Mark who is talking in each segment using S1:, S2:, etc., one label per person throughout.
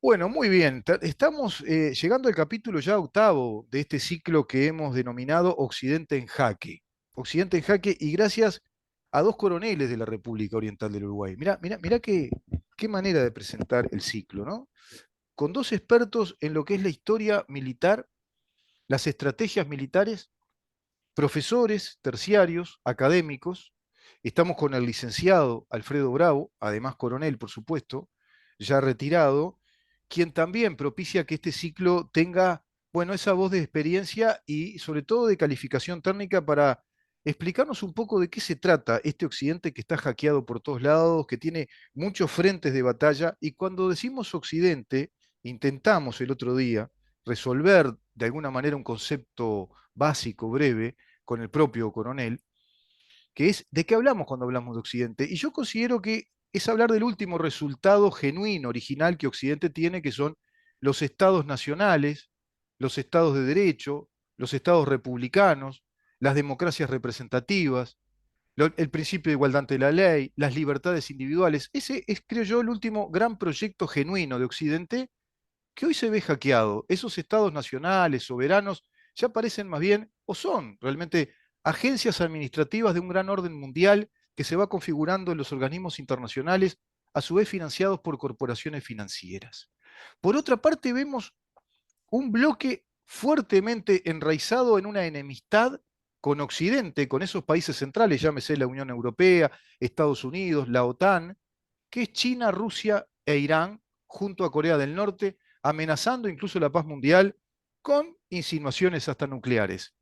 S1: Bueno, muy bien. Estamos llegando al capítulo ya octavo de este ciclo que hemos denominado Occidente en Jaque. Occidente en Jaque y gracias a dos coroneles de la República Oriental del Uruguay. Mira, mira, mira qué manera de presentar el ciclo, ¿no? Con dos expertos en lo que es la historia militar, las estrategias militares, profesores terciarios, académicos. Estamos con el licenciado Alfredo Bravo, además coronel, por supuesto, ya retirado, quien también propicia que este ciclo tenga, bueno, esa voz de experiencia y sobre todo de calificación técnica para explicarnos un poco de qué se trata este Occidente que está hackeado por todos lados, que tiene muchos frentes de batalla, y cuando decimos Occidente, intentamos el otro día resolver de alguna manera un concepto básico, breve, con el propio coronel, que es de qué hablamos cuando hablamos de Occidente. Y yo considero que es hablar del último resultado genuino, original que Occidente tiene, que son los estados nacionales, los estados de derecho, los estados republicanos, las democracias representativas, el principio de igualdad ante la ley, las libertades individuales. Ese es, creo yo, el último gran proyecto genuino de Occidente que hoy se ve hackeado. Esos estados nacionales, soberanos, ya parecen más bien, o son realmente agencias administrativas de un gran orden mundial que se va configurando en los organismos internacionales, a su vez financiados por corporaciones financieras. Por otra parte, vemos un bloque fuertemente enraizado en una enemistad con Occidente, con esos países centrales, llámese la Unión Europea, Estados Unidos, la OTAN, que es China, Rusia e Irán, junto a Corea del Norte, amenazando incluso la paz mundial con insinuaciones hasta nucleares.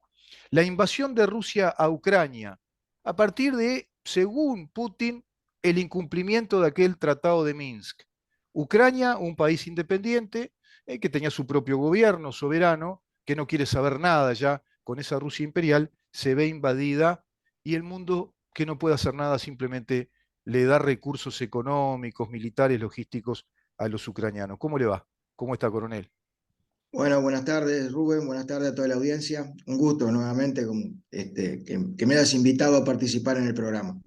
S1: La invasión de Rusia a Ucrania, a partir de, según Putin, el incumplimiento de aquel tratado de Minsk. Ucrania, un país independiente, que tenía su propio gobierno soberano, que no quiere saber nada ya con esa Rusia imperial, se ve invadida y el mundo que no puede hacer nada simplemente le da recursos económicos, militares, logísticos a los ucranianos. ¿Cómo le va? ¿Cómo está, coronel?
S2: Bueno, buenas tardes, Rubén, buenas tardes a toda la audiencia. Un gusto nuevamente que me hayas invitado a participar en el programa.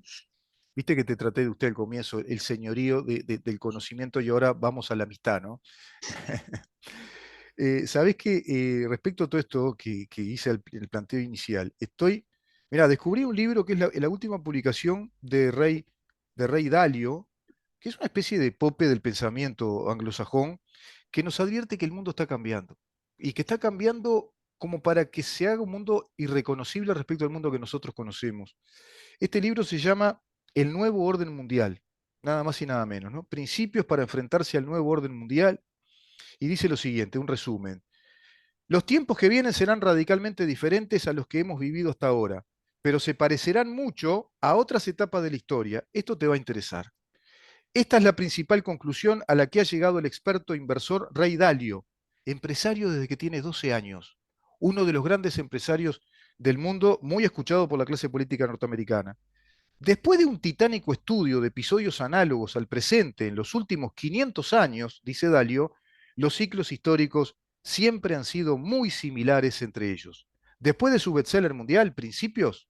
S1: Viste que te traté de usted al comienzo, el señorío del conocimiento y ahora vamos a la amistad, ¿no? ¿Sabés que respecto a todo esto que hice el planteo inicial, mira, descubrí un libro que es la última publicación de Rey Dalio, que es una especie de pope del pensamiento anglosajón, que nos advierte que el mundo está cambiando y que está cambiando como para que se haga un mundo irreconocible respecto al mundo que nosotros conocemos. Este libro se llama El Nuevo Orden Mundial, nada más y nada menos, ¿no? Principios para enfrentarse al nuevo orden mundial, y dice lo siguiente, un resumen. Los tiempos que vienen serán radicalmente diferentes a los que hemos vivido hasta ahora, pero se parecerán mucho a otras etapas de la historia. Esto te va a interesar. Esta es la principal conclusión a la que ha llegado el experto inversor Ray Dalio, empresario desde que tiene 12 años, uno de los grandes empresarios del mundo, muy escuchado por la clase política norteamericana. Después de un titánico estudio de episodios análogos al presente en los últimos 500 años, dice Dalio, los ciclos históricos siempre han sido muy similares entre ellos. Después de su bestseller mundial, Principios,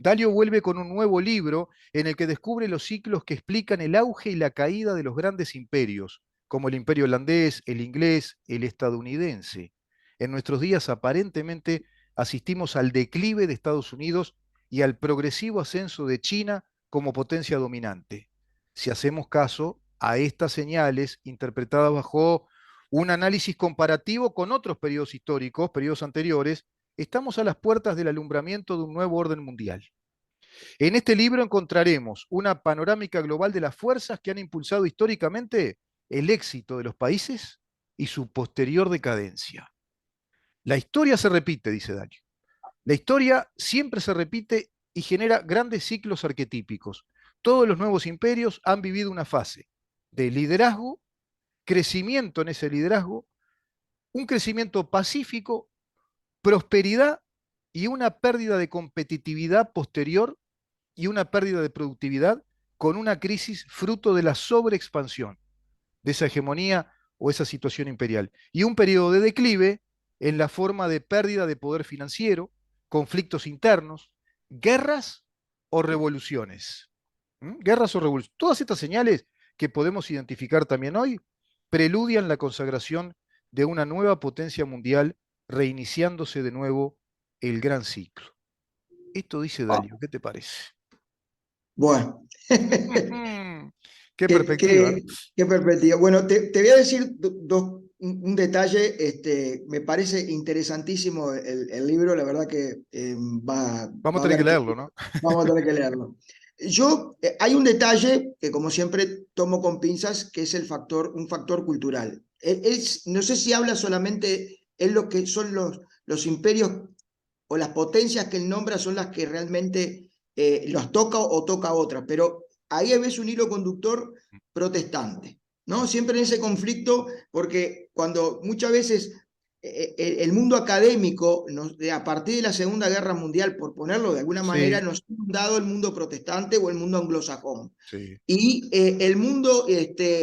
S1: Dalio vuelve con un nuevo libro en el que descubre los ciclos que explican el auge y la caída de los grandes imperios, como el imperio holandés, el inglés, el estadounidense. En nuestros días aparentemente asistimos al declive de Estados Unidos y al progresivo ascenso de China como potencia dominante. Si hacemos caso a estas señales interpretadas bajo un análisis comparativo con otros periodos históricos, periodos anteriores, estamos a las puertas del alumbramiento de un nuevo orden mundial. En este libro encontraremos una panorámica global de las fuerzas que han impulsado históricamente el éxito de los países y su posterior decadencia. La historia se repite, dice Dalio. La historia siempre se repite y genera grandes ciclos arquetípicos. Todos los nuevos imperios han vivido una fase de liderazgo, crecimiento en ese liderazgo, un crecimiento pacífico, prosperidad y una pérdida de competitividad posterior y una pérdida de productividad con una crisis fruto de la sobreexpansión de esa hegemonía o esa situación imperial. Y un periodo de declive en la forma de pérdida de poder financiero, conflictos internos, guerras o revoluciones. ¿Mm? Guerras o revoluciones. Todas estas señales que podemos identificar también hoy preludian la consagración de una nueva potencia mundial, reiniciándose de nuevo el gran ciclo. Esto dice
S2: Ah,
S1: Dalio, ¿qué te parece?
S2: bueno.
S1: Qué
S2: Qué,
S1: perspectiva, ¿no?
S2: qué perspectiva. Bueno, te voy a decir un detalle, me parece interesantísimo el libro, la verdad que
S1: Vamos a
S2: va a
S1: tener que
S2: haber que,
S1: leerlo, ¿no?
S2: vamos a tener que leerlo. Hay un detalle que como siempre tomo con pinzas, que es un factor cultural. No sé si habla solamente en lo que son los imperios o las potencias que él nombra son las que realmente los toca o toca a otras, pero ahí ves un hilo conductor protestante, ¿no? Siempre en ese conflicto, porque cuando muchas veces el mundo académico, a partir de la Segunda Guerra Mundial, por ponerlo de alguna manera,
S1: Sí,
S2: nos ha dado el mundo protestante o el mundo anglosajón.
S1: sí.
S2: Y el mundo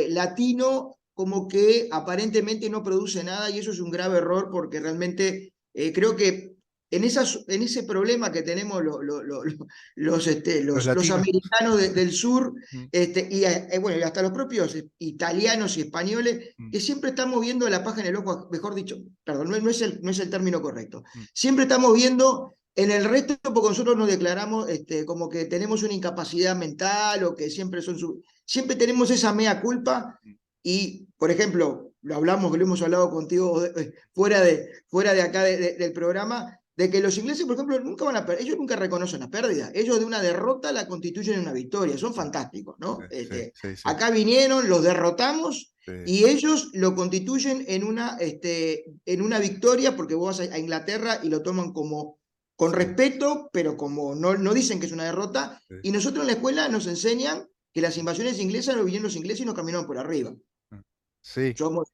S2: latino como que aparentemente no produce nada y eso es un grave error porque realmente creo que en ese problema que tenemos
S1: Los
S2: los
S1: latinos.
S2: americanos del sur
S1: Mm,
S2: bueno, y hasta los propios italianos y españoles,
S1: mm,
S2: que siempre estamos viendo la paja en el ojo, mejor dicho, perdón, no es el término correcto,
S1: mm.
S2: siempre estamos viendo en el resto, porque nosotros nos declaramos como que tenemos una incapacidad mental o que siempre tenemos esa mea culpa y, por ejemplo, lo hemos hablado contigo fuera de acá del programa, de que los ingleses, por ejemplo, nunca van a perder, ellos nunca reconocen la pérdida, ellos de una derrota la constituyen en una victoria, son fantásticos, ¿no?
S1: Sí, sí, sí,
S2: Acá vinieron, los derrotamos
S1: sí,
S2: y ellos lo constituyen en una victoria porque vos vas a Inglaterra y lo toman como con
S1: sí,
S2: respeto, pero como no dicen que es una derrota,
S1: sí,
S2: y nosotros en la escuela nos enseñan que las invasiones inglesas lo vinieron los ingleses y nos caminaron por arriba.
S1: mm. Sí,
S2: Somos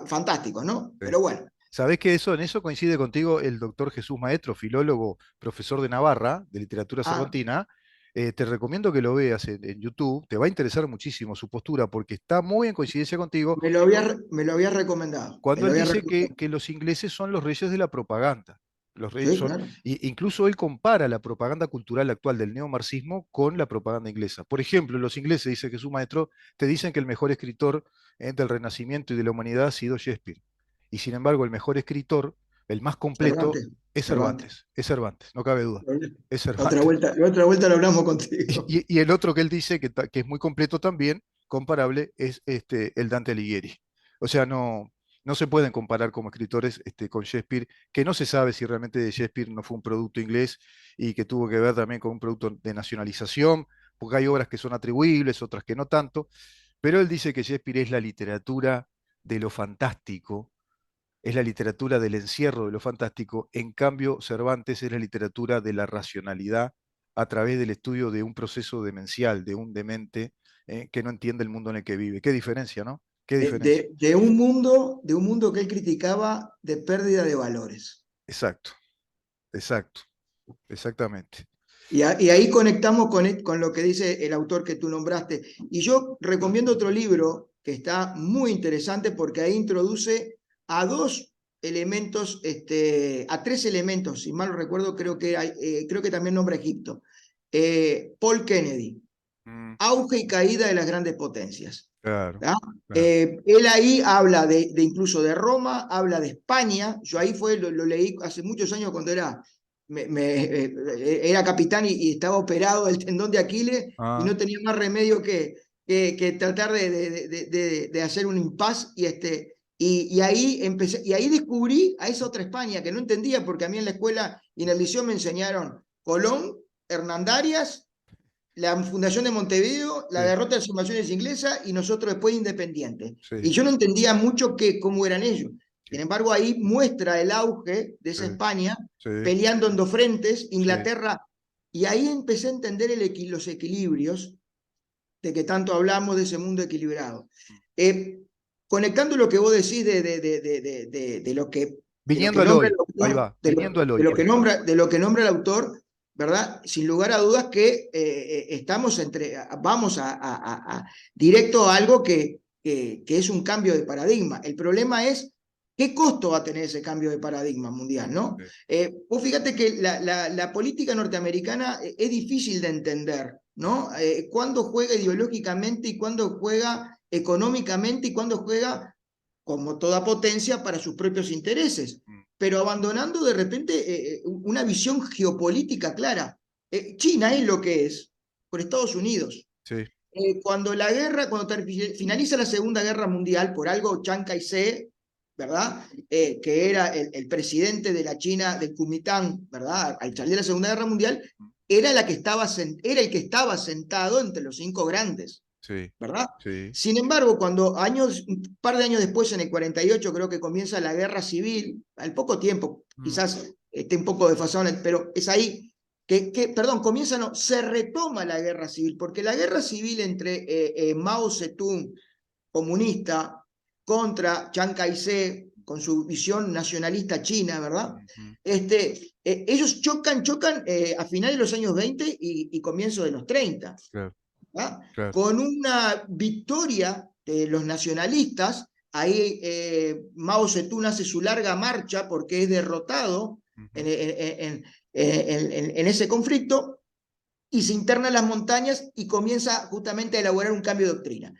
S2: fantásticos, ¿no?
S1: sí.
S2: Pero bueno.
S1: ¿Sabés que en eso coincide contigo el doctor Jesús Maestro, filólogo, profesor de Navarra, de literatura
S2: Ah,
S1: cervantina? Te recomiendo que lo veas en YouTube, te va a interesar muchísimo su postura porque está muy en coincidencia contigo
S2: me lo había recomendado. Me
S1: cuando
S2: lo
S1: él
S2: había
S1: dice
S2: recomendado.
S1: que los ingleses son los reyes de la propaganda. Los reyes
S2: Sí,
S1: son,
S2: claro.
S1: incluso él compara la propaganda cultural actual del neomarxismo con la propaganda inglesa. Por ejemplo, los ingleses, dice Jesús Maestro, te dicen que el mejor escritor del Renacimiento y de la humanidad ha sido Shakespeare. Y sin embargo, el mejor escritor, el más completo,
S2: Cervantes.
S1: es
S2: Cervantes.
S1: Cervantes. Es Cervantes, no cabe duda. Es Cervantes.
S2: La otra vuelta lo hablamos
S1: Y,
S2: contigo.
S1: y el otro que él dice que es muy completo también, comparable, es el Dante Alighieri. O sea, no se pueden comparar como escritores con Shakespeare, que no se sabe si realmente Shakespeare no fue un producto inglés y que tuvo que ver también con un producto de nacionalización, porque hay obras que son atribuibles, otras que no tanto, pero él dice que Shakespeare es la literatura de lo fantástico, es la literatura del encierro de lo fantástico, en cambio Cervantes es la literatura de la racionalidad a través del estudio de un proceso demencial, de un demente que no entiende el mundo en el que vive. Qué diferencia, ¿no? Qué diferencia.
S2: De un mundo que él criticaba de pérdida de valores.
S1: Exacto, exacto, exactamente.
S2: Y ahí conectamos con lo que dice el autor que tú nombraste. Y yo recomiendo otro libro que está muy interesante porque ahí introduce a dos elementos, a tres elementos, si mal no recuerdo, creo que también nombra Egipto. Paul Kennedy,
S1: Mm,
S2: auge y caída de las grandes potencias.
S1: claro,
S2: ¿Tá?
S1: claro.
S2: Él ahí habla incluso de Roma, habla de España. Yo ahí lo leí hace muchos años cuando era capitán y estaba operado del tendón de Aquiles y
S1: Ah,
S2: no tenía más remedio que tratar de hacer un impas y ahí empecé, y ahí descubrí a esa otra España que no entendía porque a mí en la escuela y en el liceo me enseñaron Colón, Hernandarias, la fundación de Montevideo, la
S1: sí,
S2: derrota de las invasiones inglesas y nosotros después independientes. Y
S1: sí,
S2: yo no entendía mucho cómo eran ellos.
S1: sí,
S2: Sin embargo, ahí muestra el auge de esa
S1: sí,
S2: España
S1: sí,
S2: peleando en dos frentes,
S1: sí.
S2: Inglaterra, y ahí empecé a entender los equilibrios de que tanto hablamos de ese mundo equilibrado. Eh, Conectando lo que vos decís de lo
S1: Viniendo
S2: que
S1: al
S2: nombra el
S1: hoy, ahí
S2: autor,
S1: va, viniendo al hoy.
S2: de lo que nombra el autor, ¿verdad? Sin lugar a dudas que vamos directo a algo que es un cambio de paradigma. El problema es qué costo va a tener ese cambio de paradigma mundial, ¿no?
S1: Sí,
S2: Vos fíjate que la política norteamericana es difícil de entender, ¿no? Cuándo juega ideológicamente y cuándo juega económicamente y cuándo juega como toda potencia, para sus propios intereses,
S1: mm,
S2: pero abandonando de repente una visión geopolítica clara. China es lo que es por Estados Unidos.
S1: sí,
S2: Cuando finaliza la Segunda Guerra Mundial, por algo Chiang Kai-shek, ¿verdad? Que era el presidente de la China, del Kuomintang, ¿verdad? Al salir de la Segunda Guerra Mundial,
S1: mm,
S2: era el que estaba sentado entre los cinco grandes,
S1: sí,
S2: ¿verdad?
S1: sí,
S2: Sin embargo, un par de años después, en el 48, creo que comienza la guerra civil, al poco tiempo,
S1: mm,
S2: quizás esté un poco desfasado, pero es ahí perdón, comienza, no, se retoma la guerra civil, porque la guerra civil entre Mao Zedong, comunista, contra Chiang Kai-shek, con su visión nacionalista china, ¿verdad?
S1: ujú,
S2: Ellos chocan a finales de los años 20 y comienzos de los 30,
S1: claro,
S2: ¿verdad?
S1: claro,
S2: Con una victoria de los nacionalistas, ahí Mao Zedong hace su larga marcha porque es derrotado
S1: ujú,
S2: en ese conflicto y se interna en las montañas y comienza justamente a elaborar un cambio de doctrina.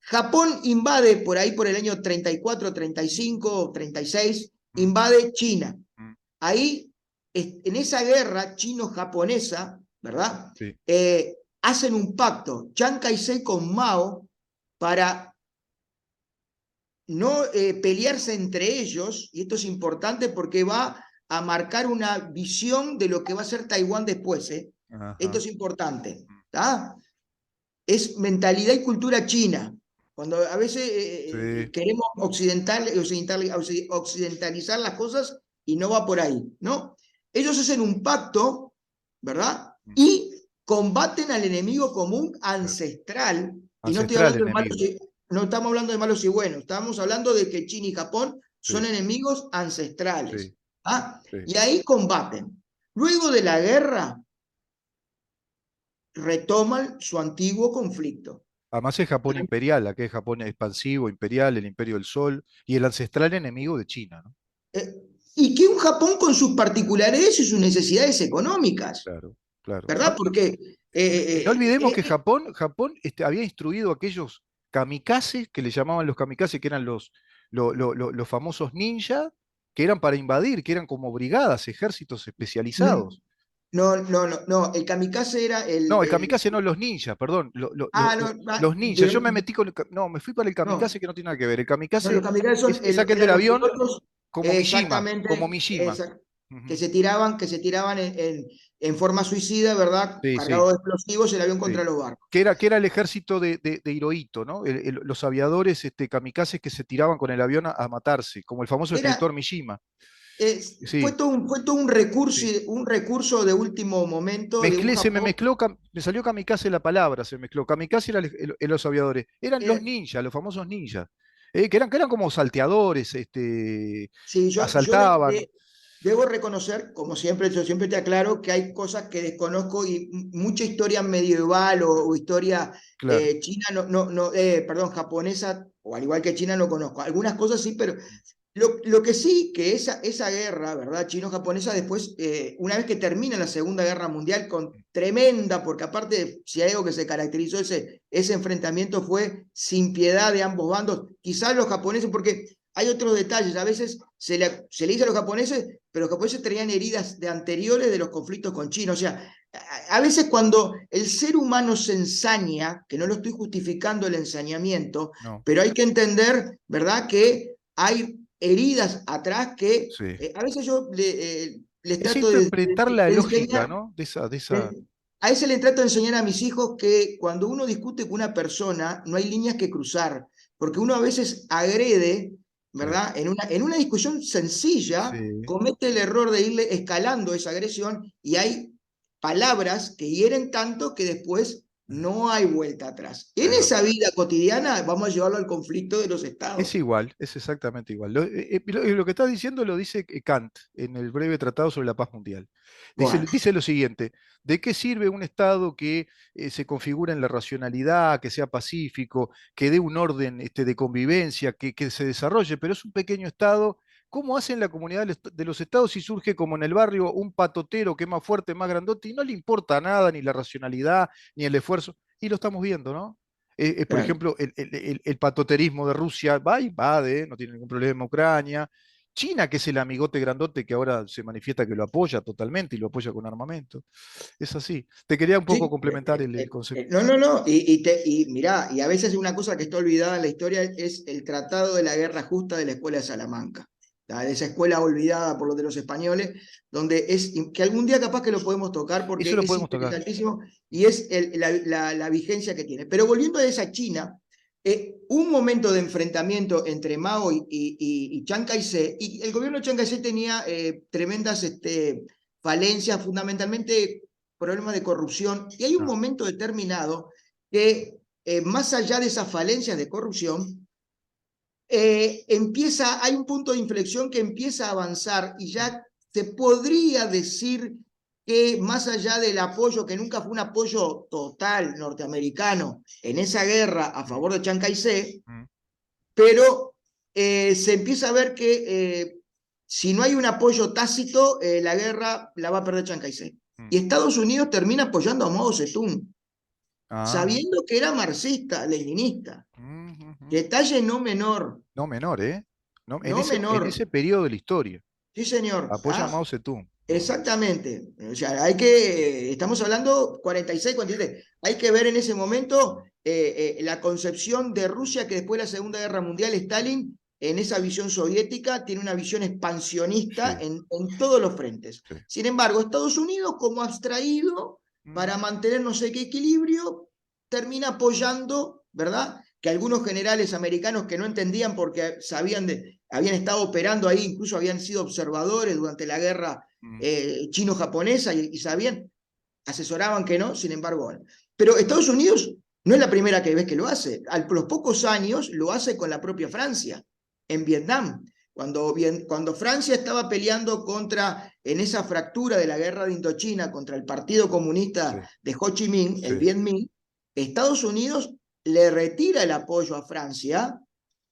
S2: Japón invade por ahí por el año 34, 35, 36,
S1: mm,
S2: invade China.
S1: mm,
S2: Ahí, en esa guerra chino-japonesa, ¿verdad?
S1: sí,
S2: Hacen un pacto, Chiang Kai-shek con Mao, para no pelearse entre ellos, y esto es importante porque va a marcar una visión de lo que va a ser Taiwán después. Esto
S1: ajá,
S2: es importante.
S1: mm,
S2: ¿Tá? Es mentalidad y cultura china. Cuando a veces
S1: sí,
S2: queremos occidentalizar las cosas y no va por ahí, ¿no? Ellos hacen un pacto, ¿verdad?
S1: mm,
S2: Y combaten al enemigo común
S1: claro.
S2: ancestral, y no estoy
S1: Ancestral
S2: hablando de malos
S1: enemigo,
S2: no estamos hablando de malos y buenos, estamos hablando de que China y Japón son
S1: sí,
S2: enemigos ancestrales.
S1: sí,
S2: ¿Ah?
S1: sí.
S2: Y ahí combaten. Luego de la guerra, retoman su antiguo conflicto.
S1: Además es Japón imperial, aquel Japón expansivo, imperial, el imperio del sol, y el ancestral enemigo de China, ¿no?
S2: Eh, y que un Japón con sus particularidades y sus necesidades económicas,
S1: Claro, claro.
S2: ¿verdad? Porque
S1: Y no olvidemos que
S2: eh,
S1: Japón había instruido a aquellos kamikazes, que le llamaban los kamikazes, que eran los famosos ninja, que eran para invadir, que eran como brigadas, ejércitos
S2: no,
S1: especializados.
S2: no, el kamikaze era
S1: No, el kamikaze no, los ninjas, perdón,
S2: no,
S1: los ninjas. Yo me metí con no, me fui para el
S2: no,
S1: kamikaze que no tiene nada que ver. El
S2: no, los
S1: kamikaze
S2: kamikazes son
S1: es aquel
S2: eran
S1: del
S2: los
S1: avión
S2: pilotos
S1: como Mishima, como
S2: exactamente
S1: Mishima.
S2: que
S1: Ujú.
S2: se tiraban en forma suicida, ¿verdad?
S1: Sí, sí,
S2: Cargados de explosivos el avión contra
S1: sí.
S2: los barcos.
S1: Que era el ejército de Hirohito, ¿no? Los aviadores kamikazes que se tiraban con el avión a matarse, como el famoso
S2: Era,
S1: escritor Mishima.
S2: fue
S1: Sí,
S2: todo
S1: sí.
S2: un recurso de último momento de un
S1: Se me
S2: Japón.
S1: mezcló, me salió kamikaze la palabra, se mezcló. Kamikaze era los aviadores. Eran los
S2: Era,
S1: ninjas, los famosos ninjas. Que eran como salteadores,
S2: sí, yo
S1: asaltaban.
S2: debo reconocer, como siempre, yo siempre te aclaro que hay cosas que desconozco y mucha historia medieval o historia
S1: Claro.
S2: china, perdón, japonesa, o al igual que China no conozco. Algunas cosas sí, pero lo que sí, que esa guerra, ¿verdad? Chino-japonesa, después, una vez que termina la Segunda Guerra Mundial, con tremenda, porque aparte, si hay algo que se caracterizó ese enfrentamiento fue sin piedad de ambos bandos, quizás los japoneses, porque hay otros detalles, a veces se le dice a los japoneses, pero los japoneses tenían heridas de anteriores de los conflictos con China, o sea, a veces cuando el ser humano se ensaña, que no lo estoy justificando el ensañamiento,
S1: No.
S2: pero hay que entender, ¿verdad?, que hay heridas atrás que
S1: Sí.
S2: a veces yo les
S1: Es
S2: trato
S1: interpretar la
S2: de
S1: lógica,
S2: enseñar,
S1: ¿no? De esa.
S2: de- a ese le trato de enseñar a mis hijos que cuando uno discute con una persona no hay líneas que cruzar, porque uno a veces agrede,
S1: Sí.
S2: ¿verdad? En una discusión sencilla
S1: Sí.
S2: comete el error de irle escalando esa agresión y hay palabras que hieren tanto que después no hay vuelta atrás. En
S1: Es
S2: esa
S1: verdad.
S2: vida cotidiana vamos a llevarlo al conflicto de los
S1: Es
S2: estados.
S1: igual, es exactamente igual. Lo que está diciendo lo dice Kant en el breve tratado sobre la paz mundial. Dice,
S2: Bueno,
S1: dice lo siguiente: ¿de qué sirve un Estado que se configura en la racionalidad, que sea pacífico, que dé un orden de convivencia, que se desarrolle, pero es un pequeño Estado? ¿Cómo hacen la comunidad de los Estados si surge como en el barrio un patotero que es más fuerte, más grandote y no le importa nada, ni la racionalidad, ni el esfuerzo? Y lo estamos viendo, ¿no? Por
S2: claro.
S1: ejemplo, el patoterismo de Rusia va y invade, no tiene ningún problema Ucrania. China, que es el amigote grandote que ahora se manifiesta que lo apoya totalmente y lo apoya con armamento. Es así. Te quería un poco
S2: Sí,
S1: complementar el concepto.
S2: no, no, no, y mirá, y a veces una cosa que está olvidada en la historia es el Tratado de la Guerra Justa de la Escuela de Salamanca, ¿tá? De esa escuela olvidada por los de los españoles, donde es, que algún día capaz que lo podemos tocar
S1: Eso
S2: porque
S1: lo
S2: es
S1: podemos tocar.
S2: interesantísimo y es la vigencia que tiene. Pero volviendo a esa China, un momento de enfrentamiento entre Mao y Chiang Kai-shek, y el gobierno de Chiang Kai-shek tenía tremendas falencias, fundamentalmente problemas de corrupción, y hay un
S1: Ah,
S2: momento determinado que, más allá de esas falencias de corrupción, hay un punto de inflexión que empieza a avanzar y
S1: mm,
S2: ya se podría decir que más allá del apoyo, que nunca fue un apoyo total norteamericano en esa guerra a
S1: mm,
S2: favor de Chiang Kai-shek,
S1: mm,
S2: pero se empieza a ver que si no hay un apoyo tácito, la guerra la va a perder Chiang Kai-shek.
S1: mm.
S2: Y Estados Unidos termina apoyando a Mao Zedong,
S1: Ah,
S2: sabiendo que era marxista, leninista.
S1: mm, mm, mm.
S2: Detalle no menor,
S1: No menor, ¿eh? No,
S2: no
S1: en
S2: menor.
S1: ese periodo de la historia.
S2: Sí, señor.
S1: Apoya a
S2: Ah,
S1: Mao Zedong. Mm,
S2: exactamente. O sea, estamos hablando 46, 47. Hay que ver en ese momento la concepción de Rusia que después de la Segunda Guerra Mundial, Stalin, en esa visión soviética, tiene una visión expansionista
S1: sí,
S2: en todos los frentes.
S1: sí.
S2: Sin embargo, Estados Unidos, como abstraído,
S1: Mm,
S2: para mantener no sé qué equilibrio, termina apoyando, ¿verdad? Que algunos generales americanos que no entendían porque habían estado operando ahí, incluso habían sido observadores durante la guerra
S1: mm,
S2: chino-japonesa y sabían, asesoraban que no, sin embargo. Bueno. Pero Estados Unidos no es la primera vez que lo hace. A los pocos años lo hace con la propia Francia, en Vietnam. Cuando Francia estaba peleando en esa fractura de la guerra de Indochina contra el Partido
S1: sí,
S2: Comunista de Ho Chi Minh, el
S1: sí.
S2: Viet Minh, Estados Unidos le retira el apoyo a Francia,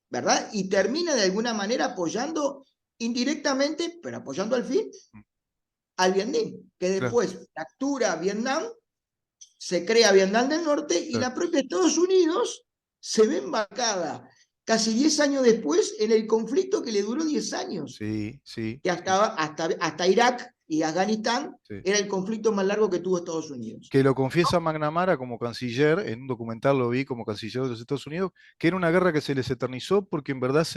S2: ¿verdad? Y
S1: Mm,
S2: termina de alguna manera apoyando indirectamente, pero apoyando al fin,
S1: mm,
S2: al Vietnam, que
S1: claro,
S2: después fractura Vietnam, se crea Vietnam del Norte y
S1: claro.
S2: la propia Estados Unidos se ve embarcada casi 10 años después en el conflicto que le duró 10 años,
S1: Sí, sí,
S2: que
S1: sí,
S2: hasta Irak y Afganistán
S1: sí.
S2: era el conflicto más largo que tuvo Estados Unidos.
S1: Que lo confiesa McNamara como canciller, en un documental lo vi como canciller de los Estados Unidos, que era una guerra que se les eternizó porque en verdad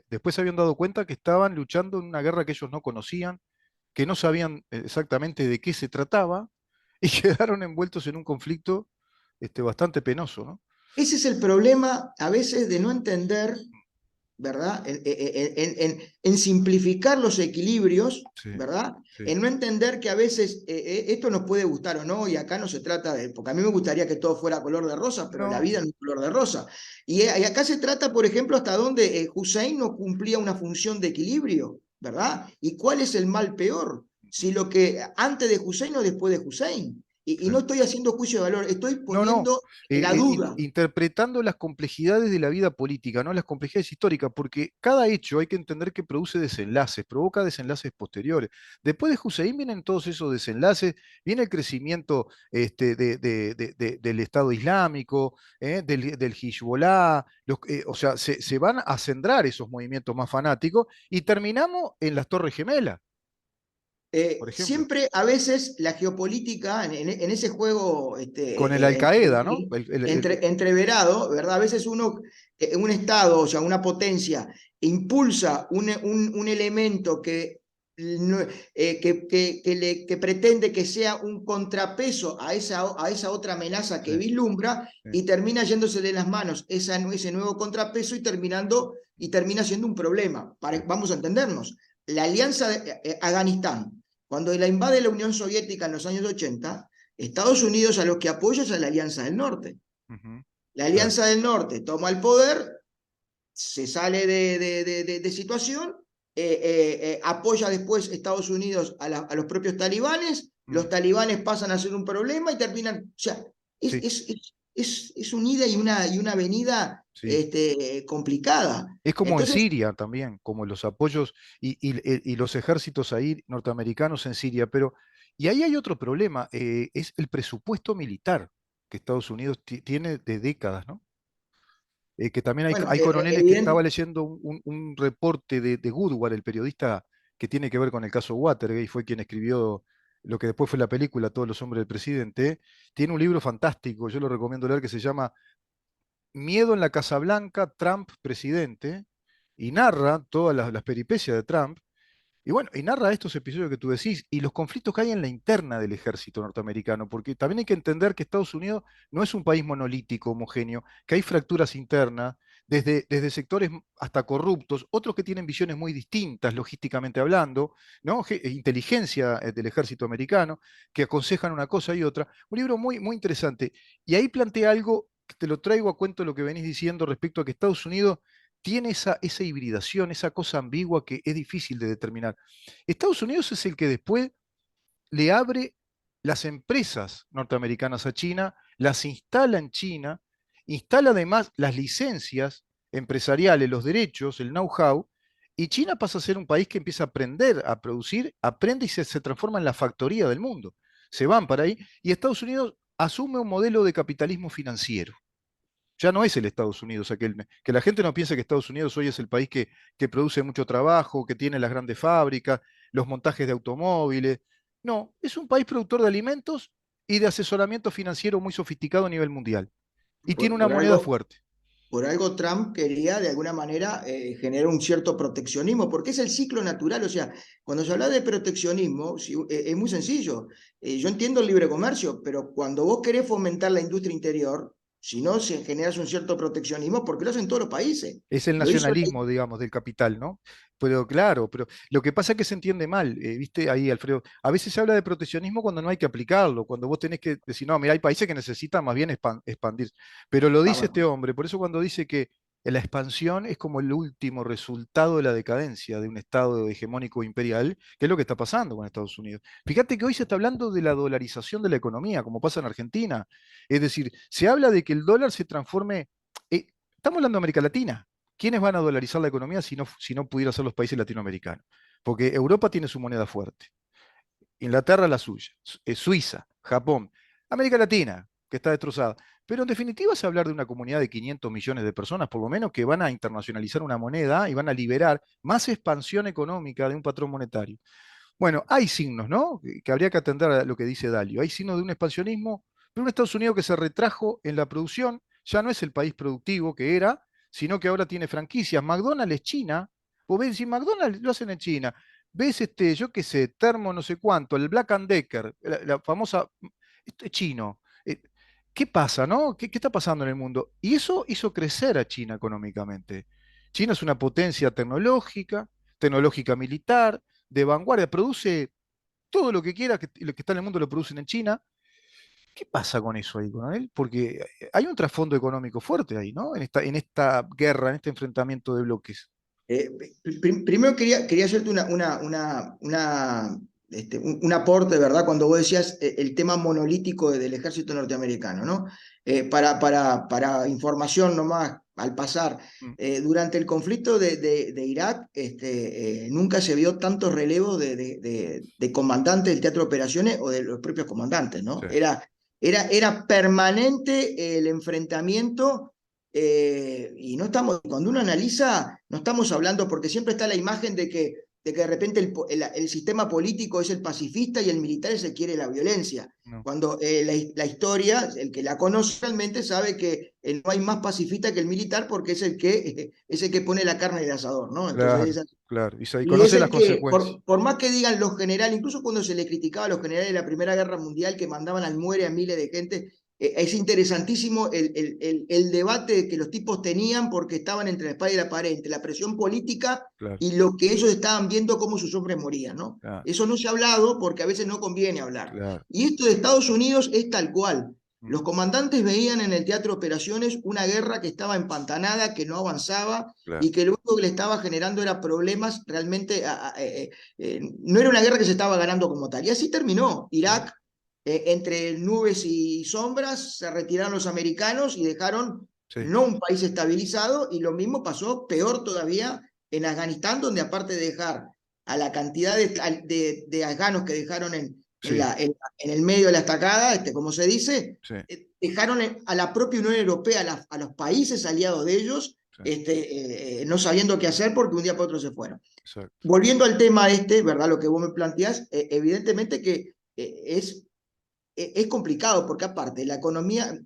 S1: después se habían dado cuenta que estaban luchando en una guerra que ellos no conocían, que no sabían exactamente de qué se trataba y quedaron envueltos en un conflicto bastante penoso, ¿no?
S2: Ese es el problema a veces de no entender, ¿verdad? En simplificar los equilibrios,
S1: Sí,
S2: ¿verdad?
S1: sí.
S2: En no entender que a veces esto nos puede gustar o no, y acá no se trata de, porque a mí me gustaría que todo fuera color de rosa, pero la
S1: No,
S2: vida no es color de rosa. Y acá se trata, por ejemplo, hasta dónde Hussein no cumplía una función de equilibrio, ¿verdad? ¿Y cuál es el mal peor? Si lo que antes de Hussein o después de Hussein. Y no
S1: claro.
S2: estoy haciendo juicio de valor, estoy
S1: No, no,
S2: poniendo la duda.
S1: interpretando las complejidades de la vida política, ¿no? Las complejidades históricas, porque cada hecho hay que entender que produce desenlaces, provoca desenlaces posteriores. Después de Hussein vienen todos esos desenlaces, viene el crecimiento del Estado Islámico, del Hezbollah, o sea, se van a acendrar esos movimientos más fanáticos y terminamos en las Torres Gemelas, por ejemplo,
S2: Siempre, a veces, la geopolítica, en ese juego
S1: con el Al-Qaeda, ¿no?
S2: entreverado, ¿verdad? A veces un Estado, o sea, una potencia, impulsa un elemento que pretende que sea un contrapeso a esa otra amenaza
S1: Sí,
S2: que vislumbra
S1: sí,
S2: y termina yéndose de las manos ese nuevo contrapeso y termina siendo un problema.
S1: sí.
S2: Vamos a entendernos. La alianza de Afganistán, cuando la invade la Unión Soviética en los años 80, Estados Unidos a los que apoya es a la Alianza del Norte.
S1: Ujú,
S2: La
S1: claro.
S2: Alianza del Norte toma el poder, se sale de situación, apoya después Estados Unidos a los propios talibanes,
S1: Mm,
S2: los talibanes pasan a ser un problema y terminan, o sea, es,
S1: sí,
S2: es, es una ida y una venida
S1: sí.
S2: complicada.
S1: Es como en
S2: Entonces,
S1: Siria también, como los apoyos y los ejércitos ahí norteamericanos en Siria, pero, y ahí hay otro problema, es el presupuesto militar que Estados Unidos tiene de décadas, ¿no? que también hay,
S2: Bueno,
S1: hay coroneles que estaba
S2: evidente.
S1: leyendo un reporte de Goodward, el periodista que tiene que ver con el caso Watergate, fue quien escribió lo que después fue la película Todos los hombres del presidente. Tiene un libro fantástico, yo lo recomiendo leer, que se llama Miedo en la Casa Blanca, Trump presidente, y narra todas las peripecias de Trump. Y bueno, y narra estos episodios que tú decís y los conflictos que hay en la interna del ejército norteamericano, porque también hay que entender que Estados Unidos no es un país monolítico, homogéneo, que hay fracturas internas, desde sectores hasta corruptos, otros que tienen visiones muy distintas, logísticamente hablando, ¿no? Inteligencia del ejército americano, que aconsejan una cosa y otra. Un libro muy, muy interesante. Y ahí plantea algo que te lo traigo a cuento de lo que venís diciendo respecto a que Estados Unidos tiene esa hibridación, esa cosa ambigua que es difícil de determinar. Estados Unidos es el que después le abre las empresas norteamericanas a China, las instala en China, instala además las licencias empresariales, los derechos, el know-how, y China pasa a ser un país que empieza a aprender a producir, aprende y se transforma en la factoría del mundo. Se van para ahí y Estados Unidos asume un modelo de capitalismo financiero. Ya no es el Estados Unidos aquel, que la gente no piense que Estados Unidos hoy es el país que produce mucho trabajo, que tiene las grandes fábricas, los montajes de automóviles. No, es un país productor de alimentos y de asesoramiento financiero muy sofisticado a nivel mundial. Y tiene
S2: Por,
S1: una
S2: por
S1: moneda
S2: algo,
S1: fuerte.
S2: por algo Trump quería de alguna manera generar un cierto proteccionismo, porque es el ciclo natural. O sea, cuando se habla de proteccionismo, si, es muy sencillo. Yo entiendo el libre comercio, pero cuando vos querés fomentar la industria interior, si no se generas un cierto proteccionismo, porque lo hacen todos los países.
S1: Es el
S2: Lo hizo
S1: nacionalismo, digamos, del capital, ¿no? Pero claro, pero lo que pasa es que se entiende mal, ¿viste? Ahí, Alfredo, a veces se habla de proteccionismo cuando no hay que aplicarlo, cuando vos tenés que decir, no, mira, hay países que necesitan más bien expandirse. Pero lo
S2: Ah,
S1: dice
S2: bueno.
S1: este hombre, por eso cuando dice que la expansión es como el último resultado de la decadencia de un Estado hegemónico imperial, que es lo que está pasando con Estados Unidos. Fíjate que hoy se está hablando de la dolarización de la economía, como pasa en Argentina. Es decir, se habla de que el dólar se transforme, estamos hablando de América Latina. ¿Quiénes van a dolarizar la economía si no pudieran ser los países latinoamericanos? Porque Europa tiene su moneda fuerte, Inglaterra la suya, Suiza, Japón, América Latina, que está destrozada. Pero en definitiva se hablar de una comunidad de 500 millones de personas, por lo menos, que van a internacionalizar una moneda y van a liberar más expansión económica de un patrón monetario. Bueno, hay signos, ¿no? Que habría que atender a lo que dice Dalio. Hay signos de un expansionismo, pero un Estados Unidos que se retrajo en la producción, ya no es el país productivo que era, sino que ahora tiene franquicias. McDonald's es China, vos ves, si McDonald's lo hacen en China, ves yo qué sé, Termo no sé cuánto, el Black and Decker, la famosa, esto es chino. ¿Qué pasa, no? ¿Qué está pasando en el mundo? Y eso hizo crecer a China económicamente. China es una potencia tecnológica militar, de vanguardia, produce todo lo que quiera, que lo que está en el mundo lo producen en China. ¿Qué pasa con eso ahí, con él? Porque hay un trasfondo económico fuerte ahí, ¿no? En esta guerra, en este enfrentamiento de bloques.
S2: Primero quería hacerte un aporte, ¿verdad? Cuando vos decías el tema monolítico del ejército norteamericano, ¿no? Para información nomás, al pasar,
S1: Mm,
S2: durante el conflicto de Irak, nunca se vio tanto relevo de comandantes del teatro de operaciones o de los propios comandantes,
S1: sí,
S2: ¿no? Era permanente el enfrentamiento y no estamos, cuando uno analiza, no estamos hablando, porque siempre está la imagen de que de repente el sistema político es el pacifista y el militar es el que quiere la violencia.
S1: no,
S2: Cuando la historia, el que la conoce realmente sabe que no hay más pacifista que el militar porque es el que pone la carne en el asador, ¿no? Entonces,
S1: claro, claro. Y
S2: y es
S1: conoce las
S2: el que,
S1: consecuencias.
S2: por más que digan los generales, incluso cuando se le criticaba a los generales de la Primera Guerra Mundial que mandaban al muere a miles de gente, es interesantísimo el debate que los tipos tenían porque estaban entre la espada y la pared, entre la presión política
S1: Claro,
S2: y lo que ellos estaban viendo cómo sus hombres morían, ¿no?
S1: claro,
S2: Eso no se ha hablado porque a veces no conviene hablar.
S1: claro.
S2: Y esto de Estados Unidos es tal cual.
S1: Mm,
S2: Los comandantes veían en el teatro de operaciones una guerra que estaba empantanada, que no avanzaba
S1: claro,
S2: y que lo único que le estaba generando era problemas realmente, no era una guerra que se estaba ganando como tal. Y así terminó.
S1: sí,
S2: Irak, entre nubes y sombras, se retiraron los americanos y dejaron
S1: sí,
S2: no un país estabilizado, y lo mismo pasó, peor todavía, en Afganistán, donde aparte de dejar a la cantidad de afganos que dejaron
S1: Sí,
S2: en el medio de la estacada, como se dice,
S1: sí,
S2: dejaron a la propia Unión Europea, a los países aliados de ellos,
S1: sí,
S2: no sabiendo qué hacer porque un día para otro se fueron.
S1: exacto.
S2: Volviendo al tema ¿verdad? Lo que vos me planteás, evidentemente que es complicado porque aparte la economía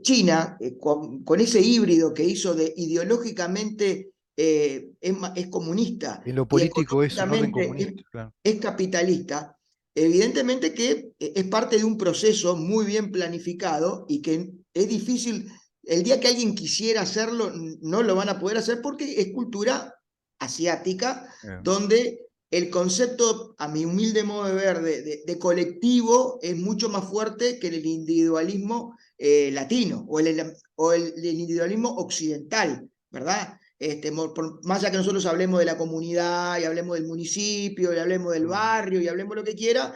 S2: China, con ese híbrido que hizo de ideológicamente es comunista
S1: En lo
S2: y
S1: político es un orden
S2: económicamente
S1: comunista, claro.
S2: es capitalista, evidentemente que es parte de un proceso muy bien planificado y que es difícil, el día que alguien quisiera hacerlo, no lo van a poder hacer porque es cultura asiática,
S1: Eh,
S2: donde el concepto, a mi humilde modo de ver, de colectivo es mucho más fuerte que el individualismo latino o el individualismo occidental, ¿verdad? Por más allá que nosotros hablemos de la comunidad y hablemos del municipio y hablemos del
S1: mm,
S2: barrio y hablemos lo que quiera,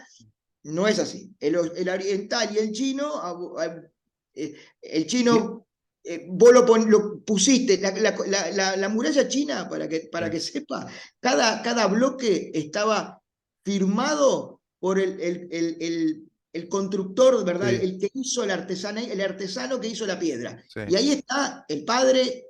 S2: no es así. El oriental y el chino, el
S1: y-
S2: chino, vos lo pusiste, la muralla china,
S1: sí,
S2: para que sepa, cada bloque estaba firmado por el constructor, ¿verdad?
S1: sí,
S2: El que hizo el artesano que hizo la piedra.
S1: sí,
S2: Y ahí está el padre,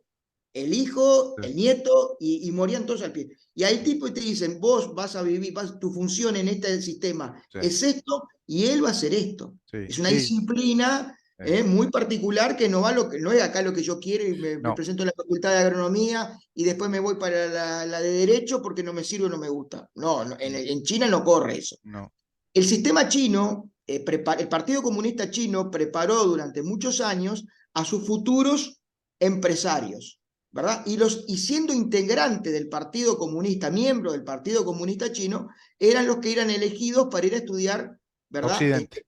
S2: el hijo,
S1: sí,
S2: el nieto, y morían todos al pie. Y ahí tipo te dicen, vos vas a vivir, tu función en este sistema
S1: sí,
S2: es esto, y él va a hacer esto.
S1: sí,
S2: Es una
S1: sí,
S2: disciplina
S1: sí.
S2: muy particular que no va lo que no es acá lo que yo quiero y me
S1: No,
S2: presento en la facultad de agronomía y después me voy para la de derecho porque no me sirve o no me gusta. No, no
S1: mm,
S2: en China no corre eso.
S1: no,
S2: El sistema chino, el Partido Comunista Chino preparó durante muchos años a sus futuros empresarios, ¿verdad? Y siendo integrante del Partido Comunista, miembro del Partido Comunista Chino, eran los que eran elegidos para ir a estudiar, ¿verdad?
S1: Occidente.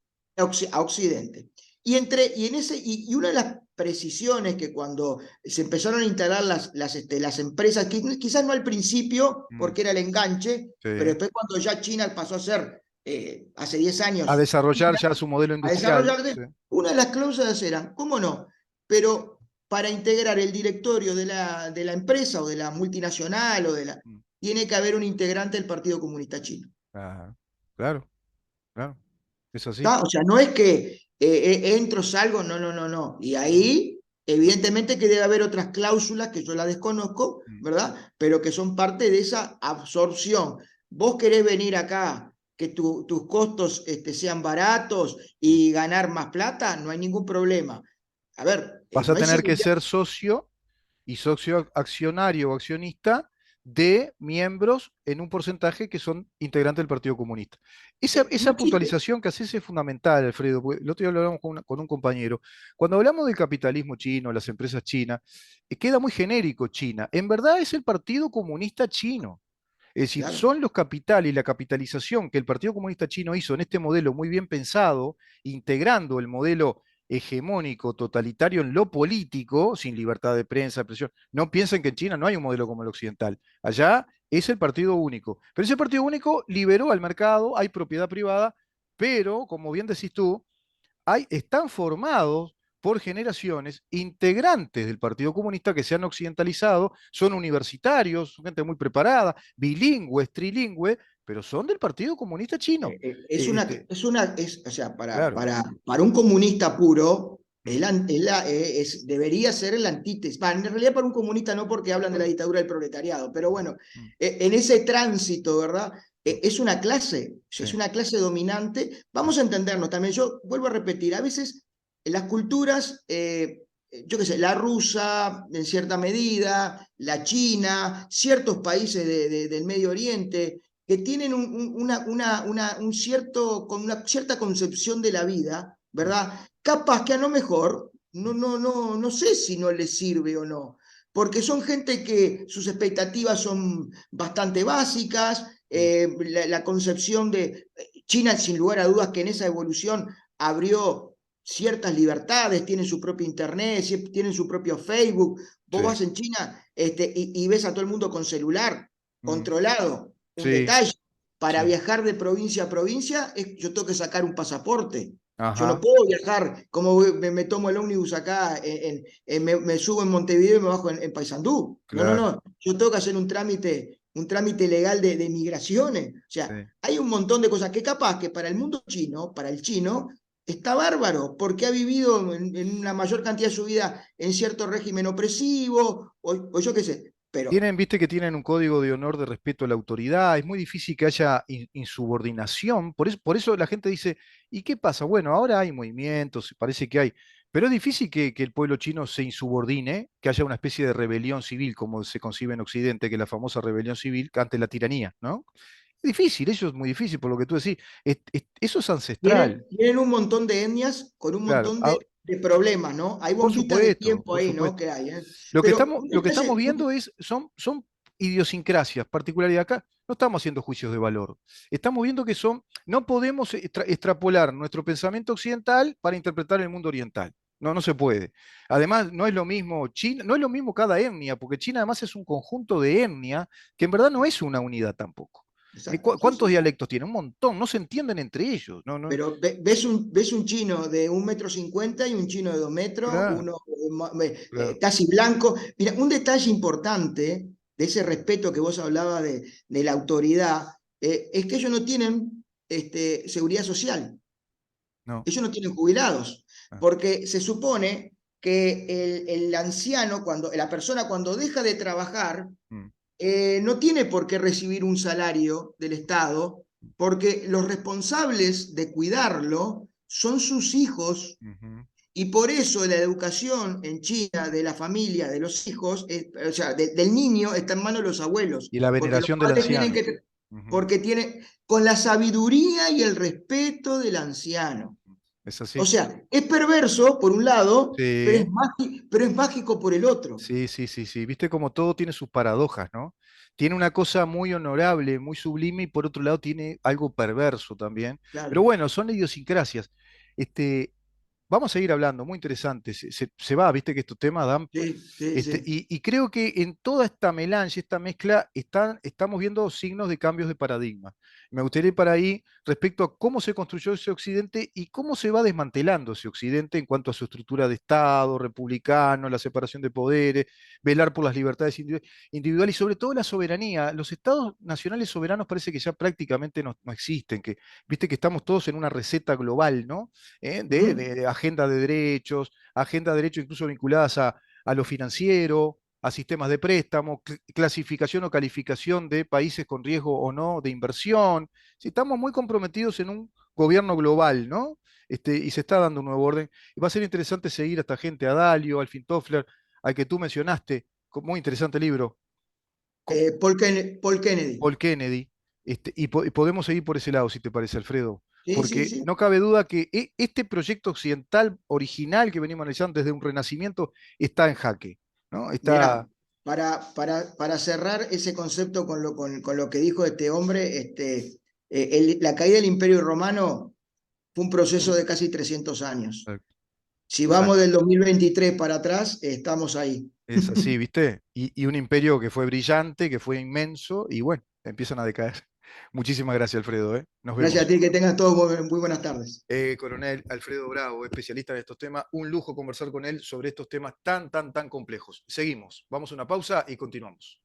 S2: A Occidente. Y una de las precisiones que cuando se empezaron a instalar las empresas, quizás no al principio,
S1: Mm,
S2: porque era el enganche,
S1: sí.
S2: pero después cuando ya China pasó a ser, hace 10
S1: A
S2: años,
S1: desarrollar ya su modelo
S2: a
S1: industrial.
S2: desarrollarse,
S1: Sí,
S2: una de las cláusulas eran, ¿cómo no? Pero para integrar el directorio de la empresa o de la multinacional
S1: mm,
S2: tiene que haber un integrante del Partido Comunista Chino.
S1: claro, claro, claro. Es así.
S2: ¿Está? O sea, no es que entro, salgo, no, no, no, no. Y
S1: No,
S2: ahí,
S1: no,
S2: evidentemente que debe haber otras cláusulas que yo la desconozco,
S1: mm,
S2: ¿verdad? Pero que son parte de esa absorción. Vos querés venir acá, que tus costos sean baratos
S1: mm.
S2: y ganar más plata, no hay ningún problema. A ver,
S1: Vas a
S2: no hay
S1: tener que
S2: seguridad,
S1: ser socio y socio accionario o accionista de miembros en un porcentaje que son integrantes del Partido Comunista.
S2: no
S1: Esa
S2: existe,
S1: puntualización que haces es fundamental, Alfredo, porque el otro día lo hablamos con un compañero. Cuando hablamos del capitalismo chino, las empresas chinas, queda muy genérico China. En verdad es el Partido Comunista Chino. Es decir,
S2: claro.
S1: son los capitales y la capitalización que el Partido Comunista Chino hizo en este modelo muy bien pensado, integrando el modelo hegemónico, totalitario en lo político, sin libertad de prensa, de expresión. No piensen que en China no hay un modelo como el occidental. Allá es el partido único. Pero ese partido único liberó al mercado, hay propiedad privada, pero, como bien decís tú, están formados por generaciones integrantes del Partido Comunista que se han occidentalizado, son universitarios, son gente muy preparada, bilingües, trilingüe, pero son del Partido Comunista Chino. Este,
S2: O sea,
S1: claro.
S2: para un comunista puro,
S1: Mm,
S2: debería ser el antítesis. En realidad para un comunista no porque hablan de la dictadura del proletariado, pero bueno,
S1: mm,
S2: en ese tránsito, ¿verdad?
S1: mm, sí,
S2: Es una clase dominante.
S1: sí,
S2: Vamos a entendernos también. Yo vuelvo a repetir, a veces las culturas, yo qué sé, la rusa en cierta medida, la china, ciertos países del Medio Oriente, que tienen con una cierta concepción de la vida,
S1: mm,
S2: ¿verdad? Capaz que a lo mejor,
S1: mm,
S2: no sé si no les sirve o no, porque son gente que sus expectativas son bastante básicas,
S1: mm,
S2: la concepción de China, sin lugar a dudas, que en esa evolución abrió ciertas libertades, tienen su propio internet, tienen su propio Facebook. Vos
S1: sí,
S2: vas en China y ves a todo el mundo con celular,
S1: mm,
S2: controlado. Un
S1: sí,
S2: detalle, para
S1: sí,
S2: viajar de provincia a provincia, yo tengo que sacar un pasaporte. Yo no
S1: ajá,
S2: puedo viajar como me tomo el ómnibus acá, me subo en Montevideo y me bajo en Paysandú. No, no,
S1: claro,
S2: no. Yo tengo que hacer un trámite un trámite legal de migraciones. O
S1: Sí.
S2: sea, hay un montón de cosas que capaz que para el mundo chino, para el chino, está bárbaro, porque ha vivido en una mayor cantidad de su vida en cierto régimen opresivo, o yo qué sé. Pero,
S1: Tienen, viste que tienen un código de honor de respeto a la autoridad, es muy difícil que haya insubordinación, por eso la gente dice, ¿y qué pasa? Bueno, ahora hay movimientos, parece que hay, pero es difícil que el pueblo chino se insubordine, que haya una especie de rebelión civil, como se concibe en Occidente, que es la famosa rebelión civil ante la tiranía, ¿no? Es difícil, eso es muy difícil, por lo que tú decís, eso es ancestral,
S2: tienen un montón de etnias con un
S1: claro.
S2: montón de problemas, ¿no? Hay
S1: Por
S2: bombitas de
S1: supuesto,
S2: tiempo
S1: por
S2: ahí, ¿no?
S1: supuesto.
S2: Que hay, ¿eh?
S1: Lo que
S2: Pero
S1: estamos,
S2: un
S1: lo que estamos
S2: detalle,
S1: viendo son idiosincrasias, particularidad acá. No estamos haciendo juicios de valor. Estamos viendo que no podemos extrapolar nuestro pensamiento occidental para interpretar el mundo oriental. No, no se puede. Además, no es lo mismo China, no es lo mismo cada etnia, porque China además es un conjunto de etnia que en verdad no es una unidad tampoco.
S2: exacto, sí,
S1: ¿Cuántos
S2: sí, sí.
S1: dialectos tiene? Un montón, no se entienden entre ellos. No, no,
S2: Pero ves un chino de 1,50 m y un chino de 2 metros,
S1: claro,
S2: uno
S1: claro.
S2: casi blanco. Mira, un detalle importante de ese respeto que vos hablabas de la autoridad, es que ellos no tienen seguridad social,
S1: No.
S2: ellos no tienen jubilados,
S1: Ah,
S2: porque se supone que el anciano, la persona cuando deja de trabajar,
S1: mm,
S2: no tiene por qué recibir un salario del Estado, porque los responsables de cuidarlo son sus hijos,
S1: ujú.
S2: y por eso la educación en China de la familia, de los hijos, o sea, del niño está en manos de los abuelos,
S1: Y la
S2: porque los
S1: veneración del
S2: padres tienen
S1: anciano.
S2: que,
S1: Ujú.
S2: porque tienen, con la sabiduría y el respeto del anciano.
S1: ¿Es
S2: O
S1: así?
S2: sea, es perverso por un lado,
S1: Sí,
S2: pero es mágico por el otro.
S1: sí, sí, sí, sí. Viste como todo tiene sus paradojas, ¿no? Tiene una cosa muy honorable, muy sublime y por otro lado tiene algo perverso también. Pero
S2: Claro.
S1: bueno, son idiosincrasias. Este, vamos a seguir hablando, muy interesante. Se va, viste que estos temas dan.
S2: Sí, sí, sí.
S1: Y creo que en toda esta melange, esta mezcla, estamos viendo signos de cambios de paradigma. Me gustaría ir para ahí respecto a cómo se construyó ese Occidente y cómo se va desmantelando ese Occidente en cuanto a su estructura de Estado, republicano, la separación de poderes, velar por las libertades individuales y sobre todo la soberanía. Los estados nacionales soberanos parece que ya prácticamente no existen, que viste que estamos todos en una receta global, ¿no?
S2: Ujú.
S1: De agenda de derechos incluso vinculadas a lo financiero, a sistemas de préstamo, clasificación o calificación de países con riesgo o no de inversión. Sí, estamos muy comprometidos en un gobierno global, ¿no? Y se está dando un nuevo orden. Y va a ser interesante seguir a esta gente, a Dalio, Alfred Toffler, al que tú mencionaste, muy interesante libro,
S2: Paul Kennedy.
S1: Paul Kennedy, y podemos seguir por ese lado, si te parece, Alfredo,
S2: Sí, sí,
S1: porque
S2: sí.
S1: no cabe duda que este proyecto occidental original que venimos analizando desde un renacimiento está en jaque, ¿no? Está,
S2: Mirá, para cerrar ese concepto con lo que dijo este hombre, la caída del Imperio Romano fue un proceso de casi 300 años. Si
S1: bueno,
S2: vamos del 2023 para atrás, estamos ahí.
S1: es así, ¿viste? Y un imperio que fue brillante, que fue inmenso, y bueno, empiezan a decaer. Muchísimas gracias, Alfredo, ¿eh? Nos
S2: Gracias a
S1: vemos.
S2: ti, que tengas todos muy buenas tardes.
S1: Coronel Alfredo Bravo, especialista en estos temas, un lujo conversar con él sobre estos temas tan complejos. Seguimos, vamos a una pausa y continuamos.